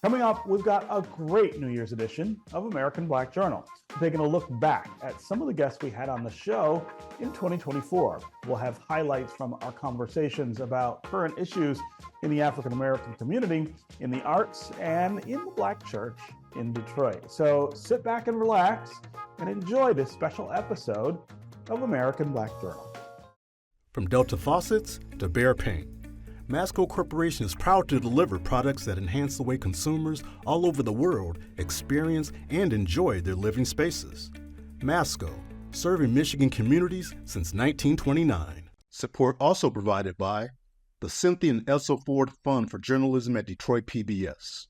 Coming up, we've got a great New Year's edition of American Black Journal. We're taking a look back at some of the guests we had on the show in 2024. We'll have highlights from our conversations about current issues in the African American community, in the arts, and in the Black church in Detroit. So sit back and relax and enjoy this special episode of American Black Journal. From Delta faucets to Behr paint, Masco Corporation is proud to deliver products that enhance the way consumers all over the world experience and enjoy their living spaces. Masco, serving Michigan communities since 1929. Support also provided by the Cynthia and Elsa Ford Fund for Journalism at Detroit PBS.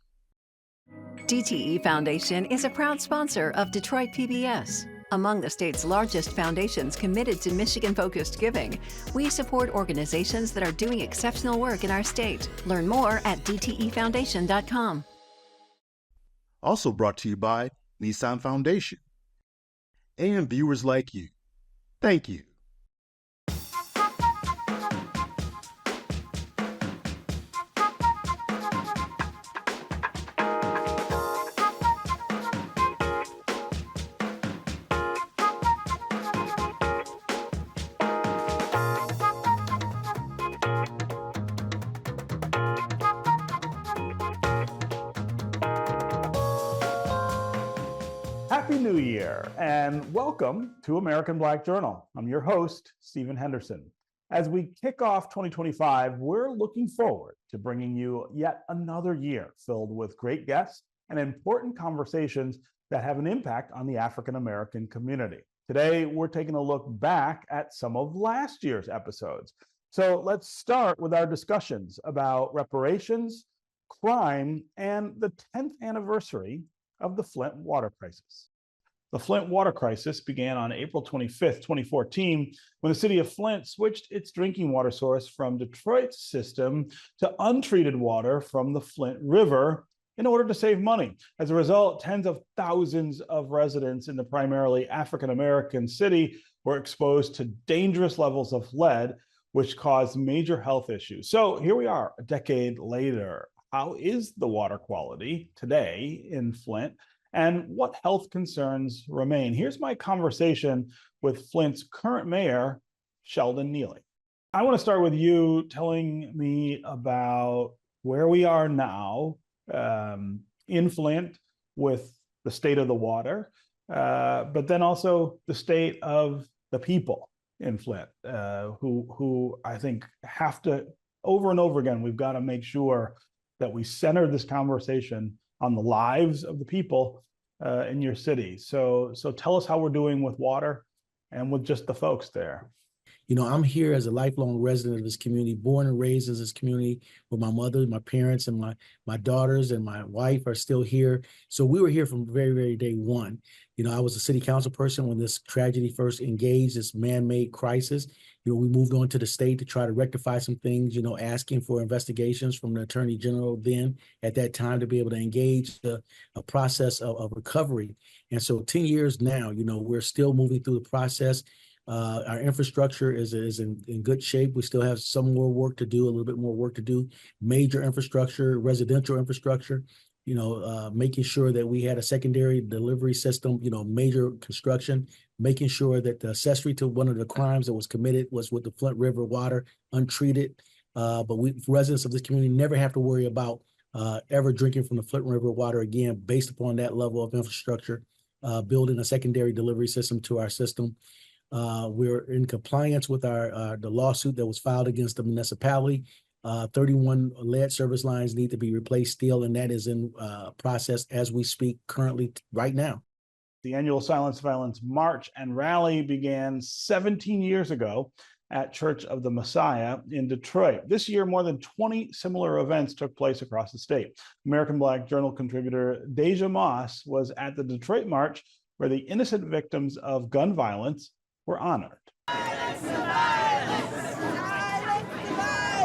DTE Foundation is a proud sponsor of Detroit PBS. Among the state's largest foundations committed to Michigan-focused giving, we support organizations that are doing exceptional work in our state. Learn more at dtefoundation.com. Also brought to you by Nissan Foundation and viewers like you. Thank you. Happy New Year and welcome to American Black Journal. I'm your host, Stephen Henderson. As we kick off 2025, we're looking forward to bringing you yet another year filled with great guests and important conversations that have an impact on the African American community. Today, we're taking a look back at some of last year's episodes. So let's start with our discussions about reparations, crime, and the 10th anniversary of the Flint water crisis. The Flint water crisis began on April 25th, 2014, when the city of Flint switched its drinking water source from Detroit's system to untreated water from the Flint River in order to save money. As a result, tens of thousands of residents in the primarily African-American city were exposed to dangerous levels of lead, which caused major health issues. So here we are, a decade later. How is the water quality today in Flint, and what health concerns remain? Here's my conversation with Flint's current mayor, Sheldon Neely. I want to start with you telling me about where we are now in Flint with the state of the water, but then also the state of the people in Flint, who I think have to, over and over again, we've got to make sure that we center this conversation on the lives of the people in your city. So tell us how we're doing with water and with just the folks there. You know, I'm here as a lifelong resident of this community, born and raised in this community with my mother, my parents, and my daughters and my wife are still here. So we were here from very, very day one. You know, I was a city council person when this tragedy first engaged, this man-made crisis. You know, we moved on to the state to try to rectify some things, you know, asking for investigations from the attorney general then at that time to be able to engage a process of recovery. And so 10 years now, you know, we're still moving through the process. Our infrastructure is in good shape. We still have some more work to do, a little bit more work to do. Major infrastructure, residential infrastructure, you know, making sure that we had a secondary delivery system, you know, major construction, making sure that the accessory to one of the crimes that was committed was with the Flint River water, untreated. But we, residents of this community, never have to worry about ever drinking from the Flint River water again, based upon that level of infrastructure, building a secondary delivery system to our system. We're in compliance with the lawsuit that was filed against the municipality. 31 lead service lines need to be replaced still, and that is in process as we speak currently right now. The annual Silence Violence March and Rally began 17 years ago at Church of the Messiah in Detroit. This year, more than 20 similar events took place across the state. American Black Journal contributor Deja Moss was at the Detroit March, where the innocent victims of gun violence were honored. Silence the violence! Silence the violence!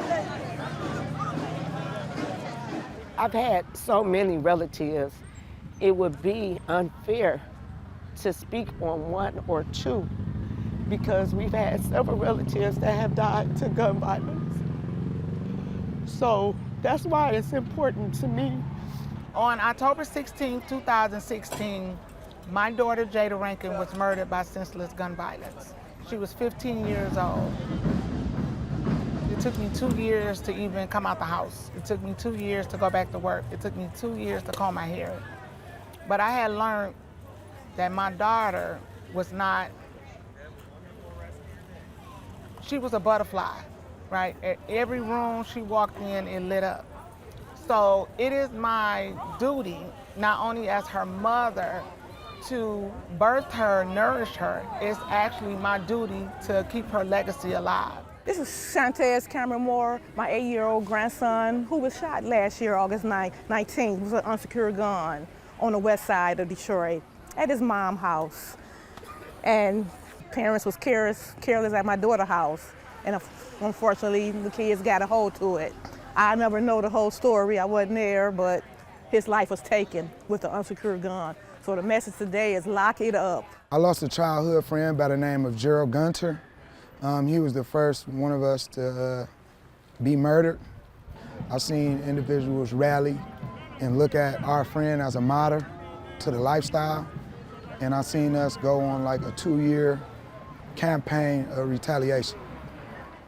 I've had so many relatives, it would be unfair to speak on one or two, because we've had several relatives that have died to gun violence. So that's why it's important to me On October 16, 2016, my daughter Jada Rankin was murdered by senseless gun violence. She was 15 years old. It took me 2 years to even come out the house. It took me 2 years to go back to work. It took me 2 years to comb my hair. But I had learned that my daughter was not, she was a butterfly, right? At every room she walked in, it lit up. So it is my duty, not only as her mother, to birth her, nourish her. It's actually my duty to keep her legacy alive. This is Shantez Cameron Moore, my 8-year-old grandson, who was shot last year, August 19th, with an unsecured gun on the west side of Detroit at his mom's house. And parents was careless at my daughter's house. And unfortunately, the kids got a hold to it. I never know the whole story, I wasn't there, but his life was taken with an unsecured gun. So the message today is lock it up. I lost a childhood friend by the name of Gerald Gunter. He was the first one of us to be murdered. I've seen individuals rally and look at our friend as a martyr to the lifestyle. And I've seen us go on like a 2-year campaign of retaliation.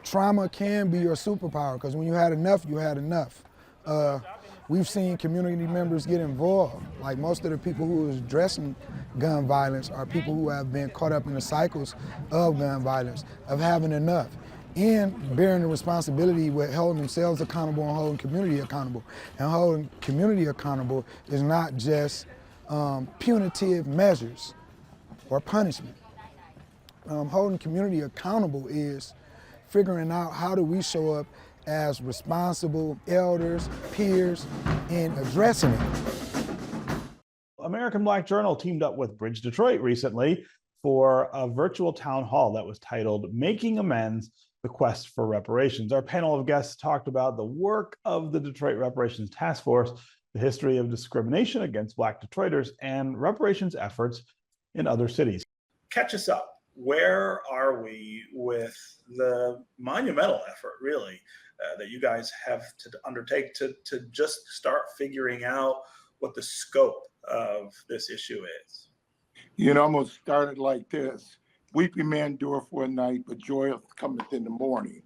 Trauma can be your superpower, because when you had enough, you had enough. We've seen community members get involved. Like most of the people who is addressing gun violence are people who have been caught up in the cycles of gun violence, of having enough, and bearing the responsibility with holding themselves accountable and holding community accountable. And holding community accountable is not just punitive measures or punishment. Holding community accountable is figuring out how do we show up as responsible elders, peers, in addressing it. American Black Journal teamed up with Bridge Detroit recently for a virtual town hall that was titled Making Amends, the Quest for Reparations. Our panel of guests talked about the work of the Detroit Reparations Task Force, the history of discrimination against Black Detroiters, and reparations efforts in other cities. Catch us up. Where are we with the monumental effort, really, that you guys have to undertake to just start figuring out what the scope of this issue is? You know, I'm going to start it like this. Weeping may endure for a night, but joy cometh in the morning.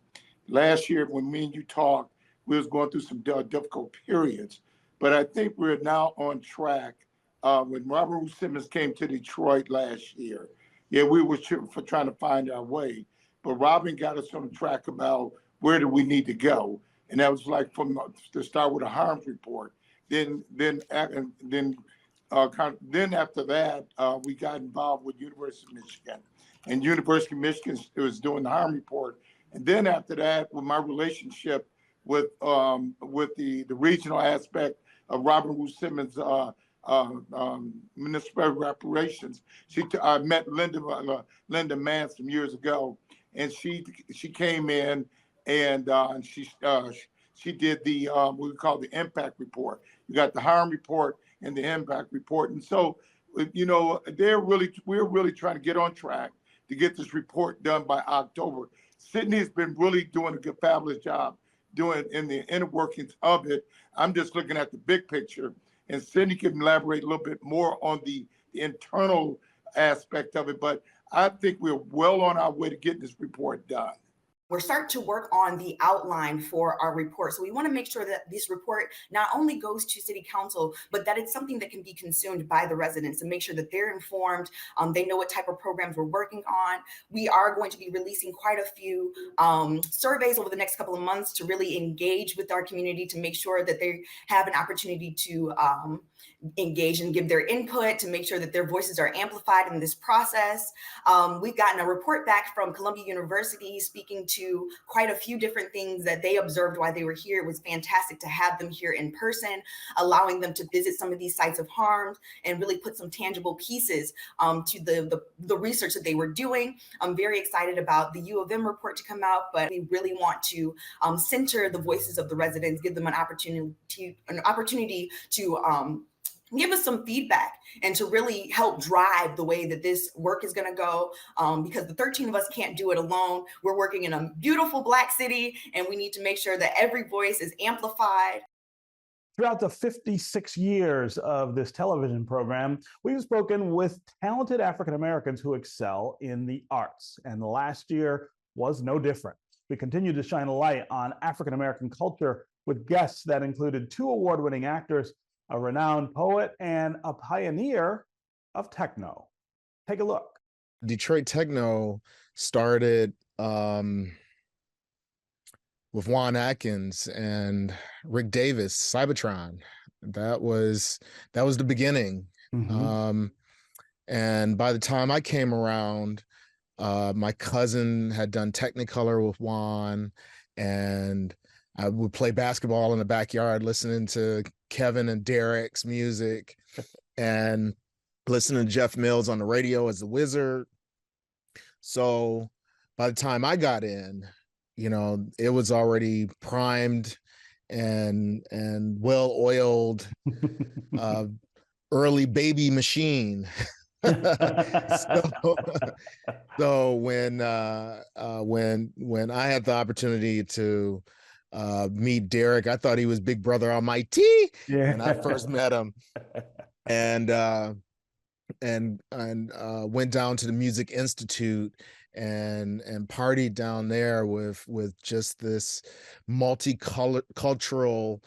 Last year, when me and you talked, we was going through some difficult periods, but I think we're now on track. When Robert Simmons came to Detroit last year, yeah, we were trying to find our way, but Robin got us on the track about where do we need to go, and that was like to start with a harms report. Then after that, we got involved with University of Michigan, and University of Michigan was doing the harm report. And then after that, with my relationship with the regional aspect of Robert Wu Simmons' municipal reparations, I met Linda Mann some years ago, and she came in and she did the what we call the impact report. You got the harm report and the impact report, and so you know we're really trying to get on track to get this report done by October. Sydney's been really doing a fabulous job doing in the inner workings of it. I'm just looking at the big picture, and Sydney can elaborate a little bit more on the internal aspect of it, but I think we're well on our way to getting this report done. We're starting to work on the outline for our report. So we want to make sure that this report not only goes to City Council, but that it's something that can be consumed by the residents and make sure that they're informed. They know what type of programs we're working on. We are going to be releasing quite a few surveys over the next couple of months to really engage with our community, to make sure that they have an opportunity to engage and give their input, to make sure that their voices are amplified in this process. We've gotten a report back from Columbia University speaking to quite a few different things that they observed while they were here. It was fantastic to have them here in person, allowing them to visit some of these sites of harm and really put some tangible pieces to the research that they were doing. I'm very excited about the U of M report to come out, but we really want to center the voices of the residents, give them an opportunity to give us some feedback and to really help drive the way that this work is going to go, because the 13 of us can't do it alone. We're working in a beautiful Black city, and we need to make sure that every voice is amplified. Throughout the 56 years of this television program, we've spoken with talented African Americans who excel in the arts, and last year was no different. We continue to shine a light on African American culture with guests that included 2 award-winning actors, a renowned poet, and a pioneer of techno. Take a look. Detroit techno started with Juan Atkins and Rick Davis, Cybertron. That was the beginning. And by the time I came around, my cousin had done Technicolor with Juan, and I would play basketball in the backyard listening to Kevin and Derek's music and listening to Jeff Mills on the radio as the Wizard. So by the time I got in, you know, it was already primed and well-oiled, early baby machine. So when I had the opportunity to meet Derek, I thought he was Big Brother Almighty when I first met him, and went down to the Music Institute and partied down there with just this multicultural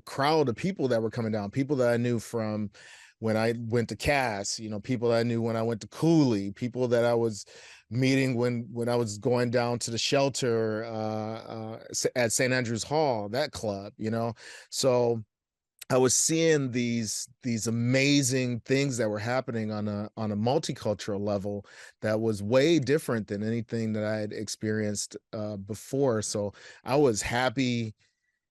crowd of people that were coming down, people that I knew from when I went to Cass, you know, people that I knew when I went to Cooley, people that I was meeting when I was going down to the shelter at St. Andrews Hall, that club, you know. So I was seeing these amazing things that were happening on a multicultural level that was way different than anything that I had experienced before. So I was happy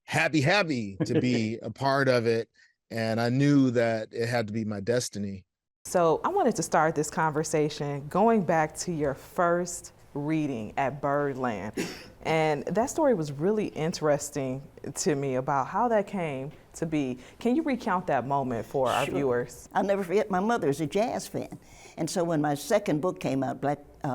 to be a part of it, and I knew that it had to be my destiny. So I wanted to start this conversation going back to your first reading at Birdland. And that story was really interesting to me about how that came to be. Can you recount that moment for our viewers? I'll never forget, my mother is a jazz fan. And so when my second book came out,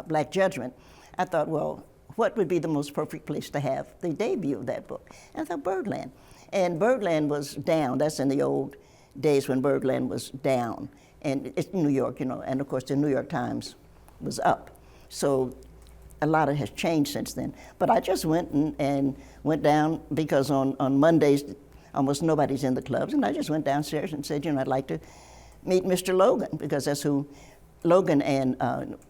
Black Judgment, I thought, well, what would be the most perfect place to have the debut of that book? And I thought Birdland. And Birdland was down. That's in the old days when Birdland was down. And it's New York, you know, and of course the New York Times was up. So a lot has changed since then. But I just went and went down because on Mondays, almost nobody's in the clubs. And I just went downstairs and said, you know, I'd like to meet Mr. Logan, because that's who Logan and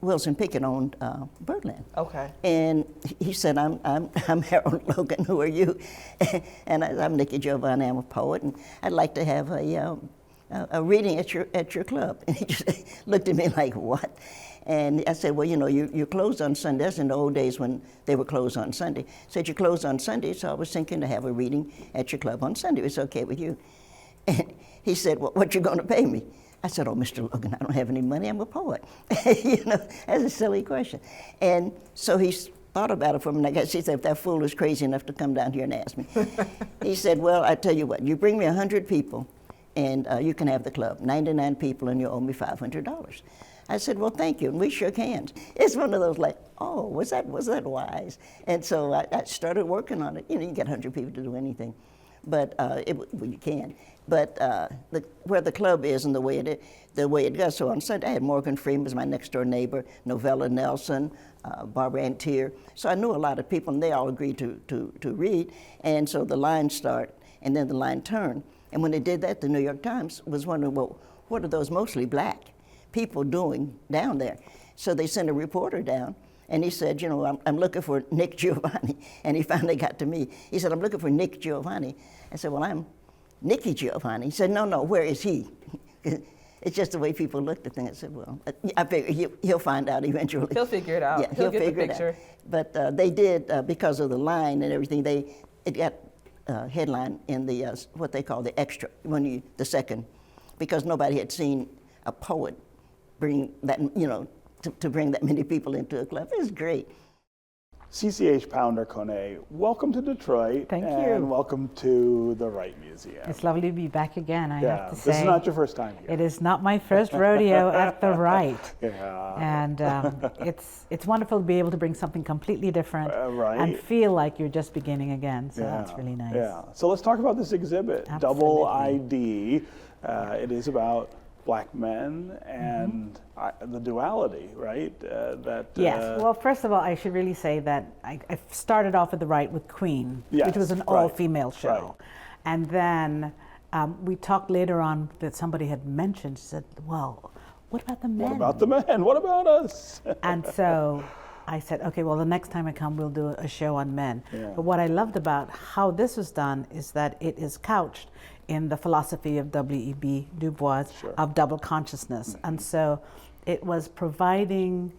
Wilson Pickett owned Birdland. Okay. And he said, I'm Harold Logan, who are you? And I'm Nikki Giovanni, I'm a poet, and I'd like to have a reading at your club. And he just looked at me like, what? And I said, well, you know, you're closed on Sunday. That's in the old days when they were closed on Sunday. I said, you're closed on Sunday, so I was thinking to have a reading at your club on Sunday. It's okay with you? And he said, well, what you going to pay me? I said, oh, Mr. Logan, I don't have any money. I'm a poet. You know, that's a silly question. And so he thought about it for a minute. I guess he said, if that fool is crazy enough to come down here and ask me. He said, well, I tell you what, you bring me 100 people, and you can have the club. 99 people, and you owe me $500. I said, well, thank you, and we shook hands. It's one of those like, oh, was that wise? And so I started working on it. You know, you get 100 people to do anything, but well, you can. But where the club is and the way it goes. So on Sunday, I had Morgan Freeman was my next door neighbor, Novella Nelson, Barbara Antier. So I knew a lot of people, and they all agreed to read. And so the line started, and then the line turned. And when they did that, the New York Times was wondering, well, what are those mostly black people doing down there? So they sent a reporter down, and he said, you know, I'm looking for Nick Giovanni. And he finally got to me. He said, I'm looking for Nick Giovanni. I said, well, I'm Nikki Giovanni. He said, no, where is he? It's just the way people looked at things. I said, well, I figure he'll find out eventually. He'll figure it out. Yeah, he'll get figure the picture. But they did, because of the line and everything, it got headline in the, what they call the extra, the second, because nobody had seen a poet bring that, you know, to bring that many people into a club. It was great. CCH Pounder Kone, welcome to Detroit. Thank you. And welcome to the Wright Museum. It's lovely to be back again, I have to say. This is not your first time here. It is not my first rodeo at the Wright. Yeah. And it's wonderful to be able to bring something completely different right. and feel like you're just beginning again. So that's really nice. Yeah. So let's talk about this exhibit, Absolutely. Double ID. It is about Black men and the duality, right? Yes. Well, first of all, I should really say that I started off at the Wright with Queen, which was an all-female show. Right. And then we talked later on that somebody had mentioned, said, well, what about the men? What about the men? What about us? And so I said, okay, well, the next time I come, we'll do a show on men. Yeah. But what I loved about how this was done is that it is couched in the philosophy of W.E.B. Du Bois of double consciousness. And so it was providing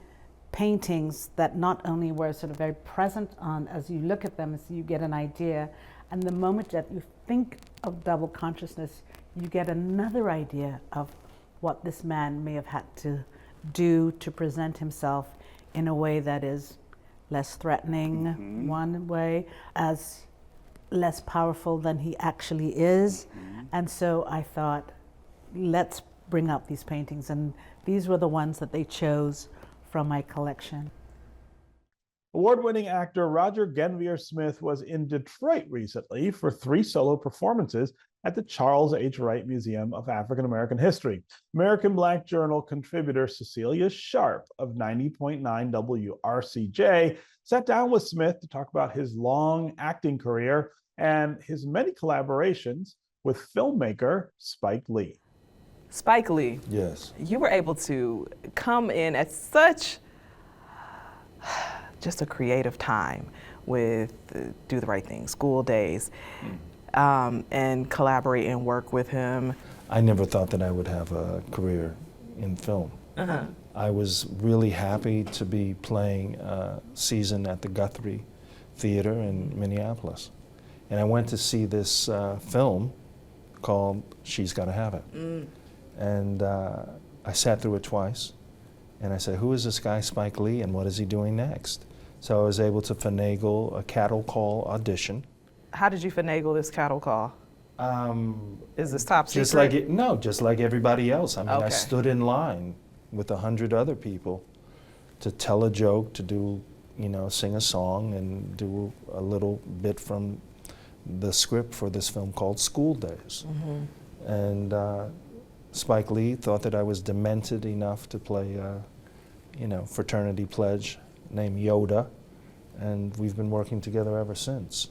paintings that not only were sort of very present on, as you look at them, as you get an idea, and the moment that you think of double consciousness, you get another idea of what this man may have had to do to present himself in a way that is less threatening, one way, as less powerful than he actually is. And so I thought, let's bring out these paintings. And these were the ones that they chose from my collection. Award-winning actor Roger Guenveur-Smith was in Detroit recently for 3 solo performances at the Charles H. Wright Museum of African American History. American Black Journal contributor Cecilia Sharp of 90.9 WRCJ sat down with Smith to talk about his long acting career and his many collaborations with filmmaker Spike Lee. Spike Lee. Yes. You were able to come in at such just a creative time with Do the Right Thing, School Days, and collaborate and work with him. I never thought that I would have a career in film. I was really happy to be playing a season at the Guthrie Theater in Minneapolis. And I went to see this film called She's Gotta Have It. And I sat through it twice. And I said, who is this guy, Spike Lee, and what is he doing next? So I was able to finagle a cattle call audition. How did you finagle this cattle call? Is this top secret? Just like it, no, just like everybody else. I mean, Okay. I stood in line with 100 other people to tell a joke, to do, you know, sing a song and do a little bit from the script for this film called School Days. And Spike Lee thought that I was demented enough to play a, you know, fraternity pledge named Yoda, and we've been working together ever since.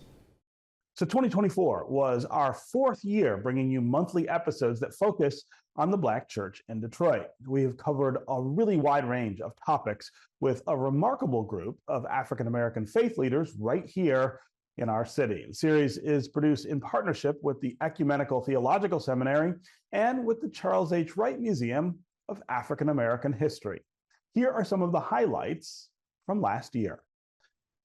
So 2024 was our 4th year bringing you monthly episodes that focus on the Black church in Detroit. We have covered a really wide range of topics with a remarkable group of African American faith leaders right here in our city. The series is produced in partnership with the Ecumenical Theological Seminary and with the Charles H. Wright Museum of African American History. Here are some of the highlights from last year.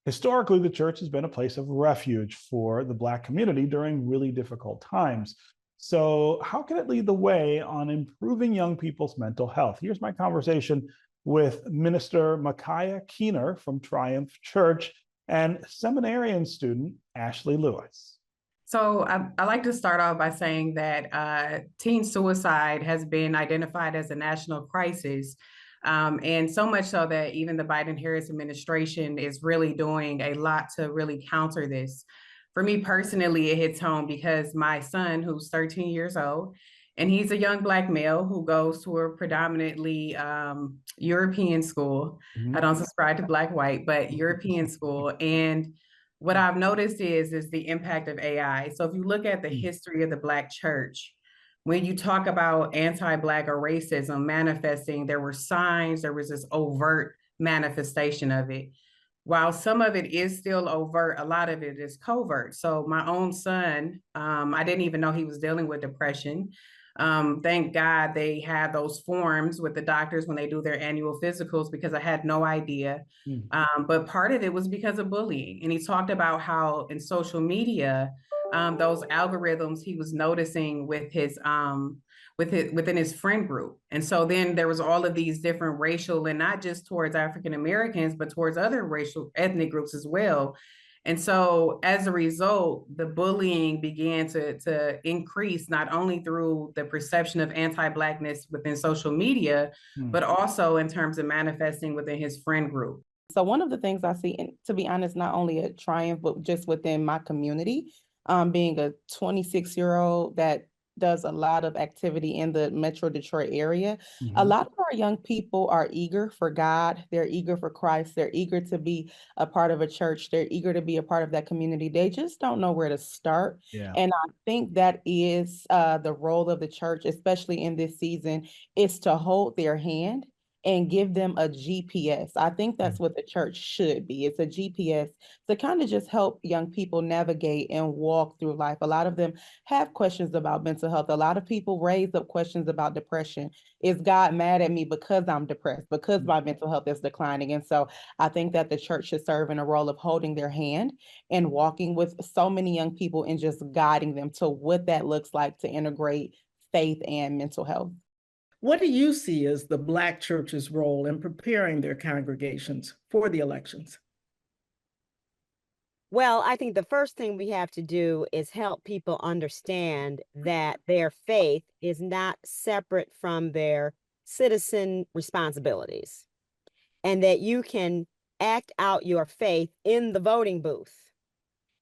Historically, the church has been a place of refuge for the Black community during really difficult times. So how can it lead the way on improving young people's mental health? Here's my conversation with Minister Micaiah Keener from Triumph Church and seminarian student Ashley Lewis. So I like to start off by saying that teen suicide has been identified as a national crisis. And so much so that even the Biden-Harris administration is really doing a lot to really counter this. For me personally, it hits home because my son, who's 13 years old, and he's a young Black male who goes to a predominantly European school. I don't subscribe to Black-white, but European school. And what I've noticed is the impact of AI. So if you look at the history of the Black church, when you talk about anti-Black or racism manifesting, there were signs, there was this overt manifestation of it. While some of it is still overt, a lot of it is covert. So my own son, I didn't even know he was dealing with depression. Thank God they have those forms with the doctors when they do their annual physicals, because I had no idea. But part of it was because of bullying. And he talked about how in social media, those algorithms he was noticing with his within his friend group. And so then there was all of these different racial, and not just towards African Americans, but towards other racial ethnic groups as well. And so as a result, the bullying began to increase, not only through the perception of anti-Blackness within social media, but also in terms of manifesting within his friend group. So one of the things I see, and to be honest, not only at Triumph, but just within my community, being a 26-year-old that does a lot of activity in the Metro Detroit area. A lot of our young people are eager for God. They're eager for Christ. They're eager to be a part of a church. They're eager to be a part of that community. They just don't know where to start. Yeah. And I think that is the role of the church, especially in this season, is to hold their hand and give them a GPS. I think that's what the church should be. It's a GPS to kind of just help young people navigate and walk through life. A lot of them have questions about mental health. A lot of people raise up questions about depression. Is God mad at me because I'm depressed, because my mental health is declining? And so I think that the church should serve in a role of holding their hand and walking with so many young people and just guiding them to what that looks like to integrate faith and mental health. What do you see as the Black church's role in preparing their congregations for the elections? Well, I think the first thing we have to do is help people understand that their faith is not separate from their citizen responsibilities, and that you can act out your faith in the voting booth.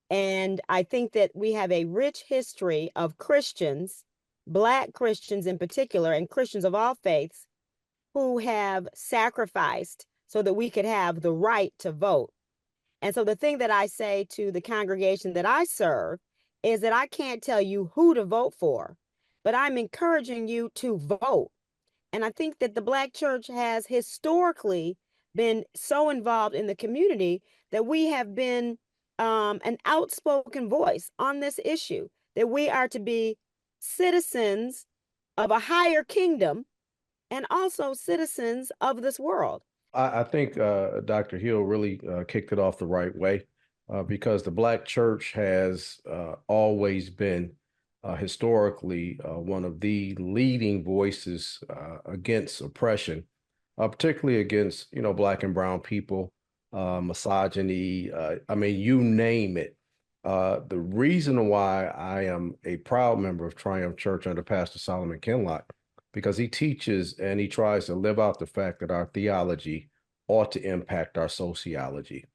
And I think that we have a rich history of Christians, Black Christians in particular, and Christians of all faiths, who have sacrificed so that we could have the right to vote. And so the thing that I say to the congregation that I serve is that I can't tell you who to vote for, but I'm encouraging you to vote. And I think that the Black church has historically been so involved in the community that we have been an outspoken voice on this issue, that we are to be citizens of a higher kingdom and also citizens of this world. I think Dr. Hill really kicked it off the right way because the Black church has always been historically one of the leading voices against oppression, particularly against, Black and brown people, misogyny, I mean, you name it. The reason why I am a proud member of Triumph Church under Pastor Solomon Kinlock, because he teaches and he tries to live out the fact that our theology ought to impact our sociology.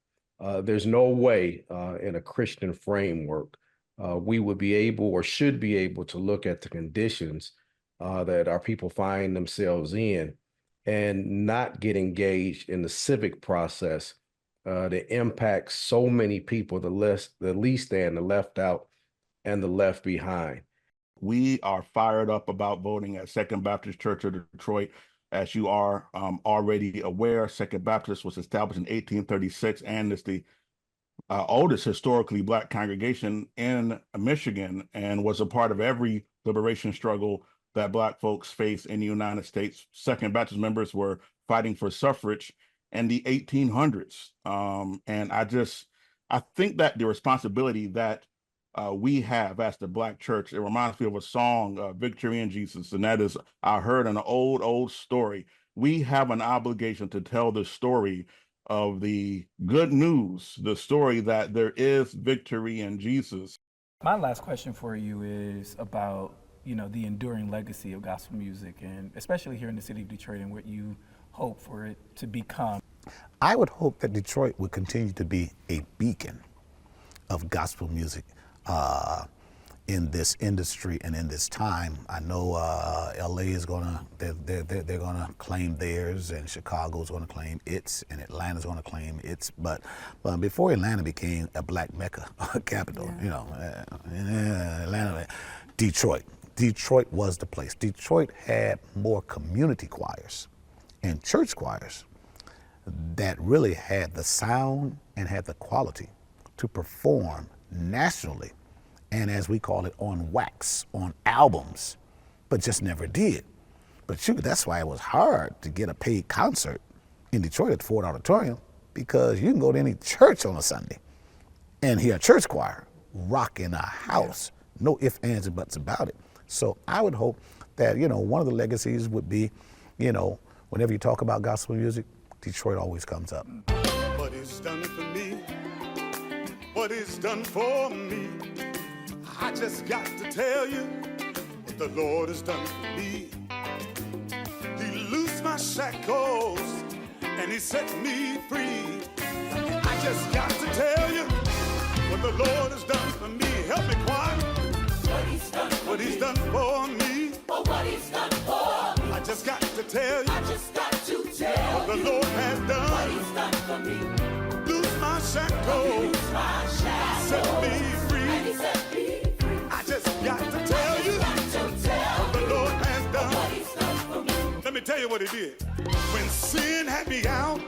There's no way in a Christian framework we would be able or should be able to look at the conditions that our people find themselves in and not get engaged in the civic process that impacts so many people, the least and the left out and the left behind. We are fired up about voting at Second Baptist Church of Detroit. As you are already aware, Second Baptist was established in 1836 and is the oldest historically Black congregation in Michigan and was a part of every liberation struggle that Black folks face in the United States. Second Baptist members were fighting for suffrage in the 1800s. And I think that the responsibility that we have as the Black church, it reminds me of a song, Victory in Jesus, and that is, I heard an old story. We have an obligation to tell the story of the good news, the story that there is victory in Jesus. My last question for you is about, the enduring legacy of gospel music, and especially here in the city of Detroit and what you hope for it to become. I would hope that Detroit would continue to be a beacon of gospel music in this industry and in this time. I know LA is they're gonna claim theirs, and Chicago's gonna claim its, and Atlanta's gonna claim its. But before Atlanta became a Black Mecca capital, Atlanta, Detroit was the place. Detroit had more community choirs and church choirs that really had the sound and had the quality to perform nationally, and as we call it, on wax, on albums, but just never did. But shoot, that's why it was hard to get a paid concert in Detroit at the Ford Auditorium, because you can go to any church on a Sunday and hear a church choir rocking our house. No ifs, ands, and buts about it. So I would hope that, one of the legacies would be, whenever you talk about gospel music, Detroit always comes up. What he's done for me, what he's done for me, I just got to tell you what the Lord has done for me. He loosed my shackles and he set me free. I just got to tell you what the Lord has done for me. Help me, choir. What he's done for me. Oh, what he's done for me. I just got to tell you. I just got to tell what the Lord has done. What he's done for me. Loose my shackles. Set me free. I just got to tell you what the Lord has done. What he's done for me. Let me tell you what he did. When sin had me out,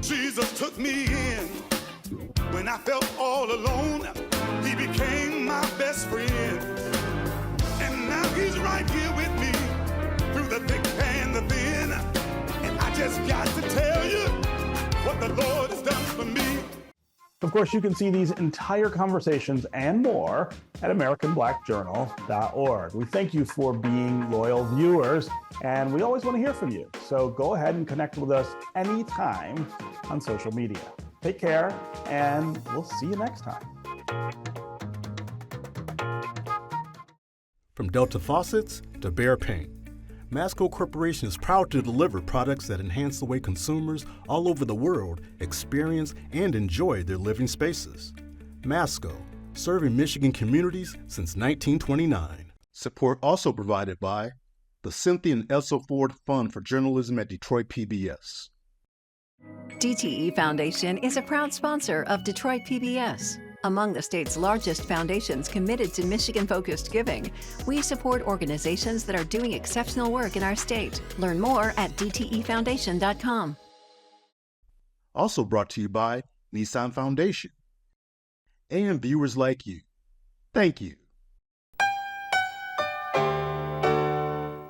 Jesus took me in. When I felt all alone, he became my best friend. And now he's right here with me through the thick and the thin. And I just got to tell you what the Lord has done for me. Of course, you can see these entire conversations and more at AmericanBlackJournal.org. We thank you for being loyal viewers, and we always want to hear from you. So go ahead and connect with us anytime on social media. Take care, and we'll see you next time. From Delta Faucets to Behr Paint, Masco Corporation is proud to deliver products that enhance the way consumers all over the world experience and enjoy their living spaces. Masco, serving Michigan communities since 1929. Support also provided by the Cynthia and Elsa Ford Fund for Journalism at Detroit PBS. DTE Foundation is a proud sponsor of Detroit PBS. Among the state's largest foundations committed to Michigan-focused giving, we support organizations that are doing exceptional work in our state. Learn more at dtefoundation.com. Also brought to you by Nissan Foundation. And viewers like you, thank you.